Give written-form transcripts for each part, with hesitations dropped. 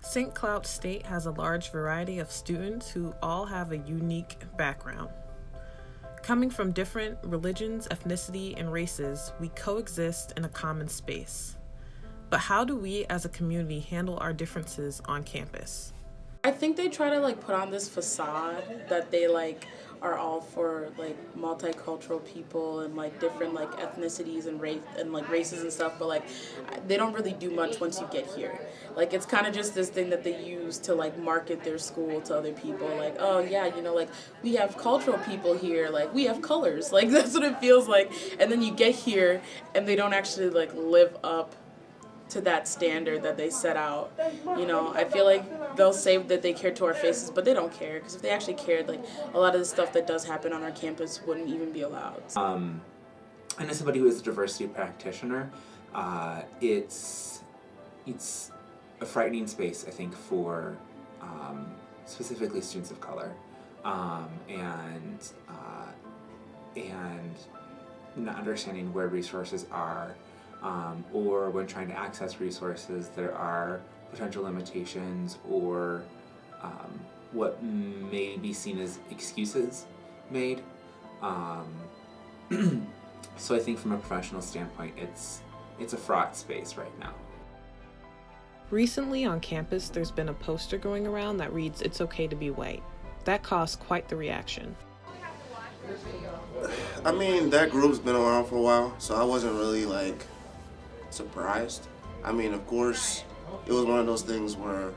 St. Cloud State has a large variety of students who all have a unique background. Coming from different religions, ethnicity, and races, we coexist in a common space. But how do we as a community handle our differences on campus? I think they try to put on this facade that they are all for multicultural people and different ethnicities and races and stuff, but they don't really do much once you get here. It's kind of just this thing that they use to market their school to other people, oh yeah, we have cultural people here, we have colors, that's what it feels like. And then you get here and they don't actually live up to that standard that they set out. I feel like they'll say that they care to our faces, but they don't care, because if they actually cared, a lot of the stuff that does happen on our campus wouldn't even be allowed. And as somebody who is a diversity practitioner, it's a frightening space, I think, for specifically students of color, and not understanding where resources are. Or when trying to access resources, there are potential limitations or what may be seen as excuses made. So I think from a professional standpoint, it's a fraught space right now. Recently on campus, there's been a poster going around that reads, "It's okay to be white." That caused quite the reaction. I mean, that group's been around for a while, so I wasn't really surprised. I mean, of course, it was one of those things where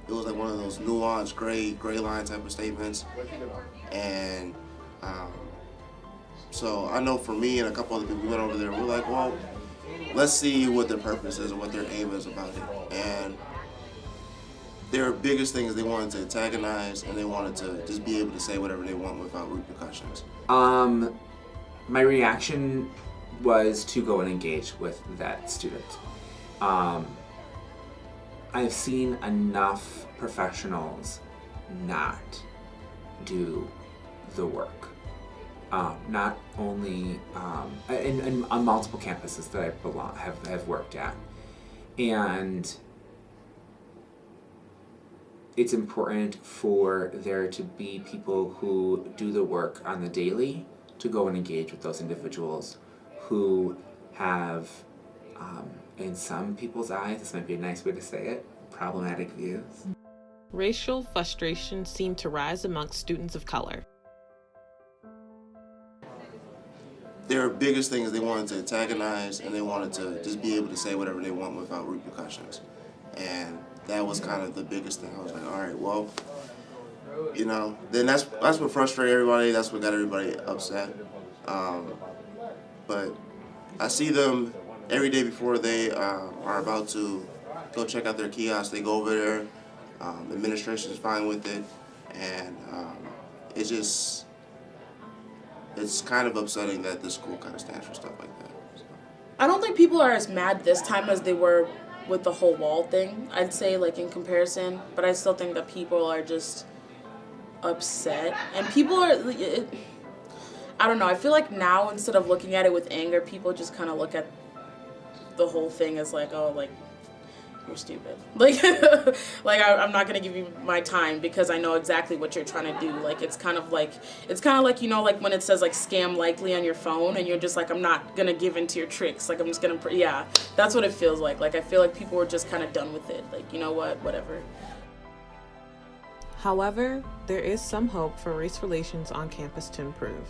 it was one of those nuanced gray line type of statements, and so I know for me and a couple other people, we went over there, we're well, let's see what their purpose is and what their aim is about it. And their biggest thing is they wanted to antagonize, and they wanted to just be able to say whatever they want without repercussions. My reaction was to go and engage with that student. I've seen enough professionals not do the work. Not only and on multiple campuses that I have worked at, and it's important for there to be people who do the work on the daily to go and engage with those individuals who have, in some people's eyes, this might be a nice way to say it, problematic views. Racial frustration seemed to rise amongst students of color. Their biggest thing is they wanted to antagonize, and they wanted to just be able to say whatever they want without repercussions. And that was kind of the biggest thing. I was all right, well, then that's what frustrated everybody. That's what got everybody upset. But I see them every day before they are about to go check out their kiosk. They go over there. Administration is fine with it, and it's kind of upsetting that this school kind of stands for stuff like that. So. I don't think people are as mad this time as they were with the whole wall thing, I'd say, in comparison, but I still think that people are just upset, and people are, I don't know, I feel like now, instead of looking at it with anger, people just kind of look at the whole thing as you're stupid. I'm not gonna give you my time because I know exactly what you're trying to do. It's kind of like when it says scam likely on your phone, and you're just I'm not gonna give into your tricks. I'm just gonna, yeah, that's what it feels like. I feel like people were just kind of done with it. You know what, whatever. However, there is some hope for race relations on campus to improve.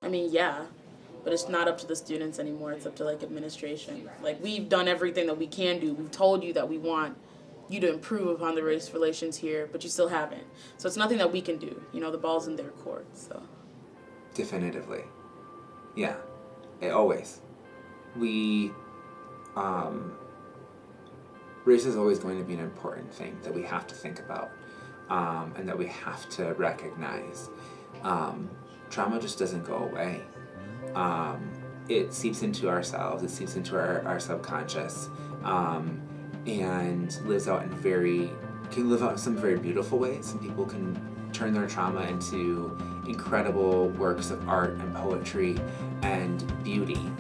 I mean, yeah, but it's not up to the students anymore. It's up to administration. We've done everything that we can do. We've told you that we want you to improve upon the race relations here, but you still haven't. So it's nothing that we can do. The ball's in their court. So Definitively, yeah, always. Race is always going to be an important thing that we have to think about, and that we have to recognize. Trauma just doesn't go away. It seeps into ourselves, it seeps into our subconscious, and can live out in some very beautiful ways. Some people can turn their trauma into incredible works of art and poetry and beauty.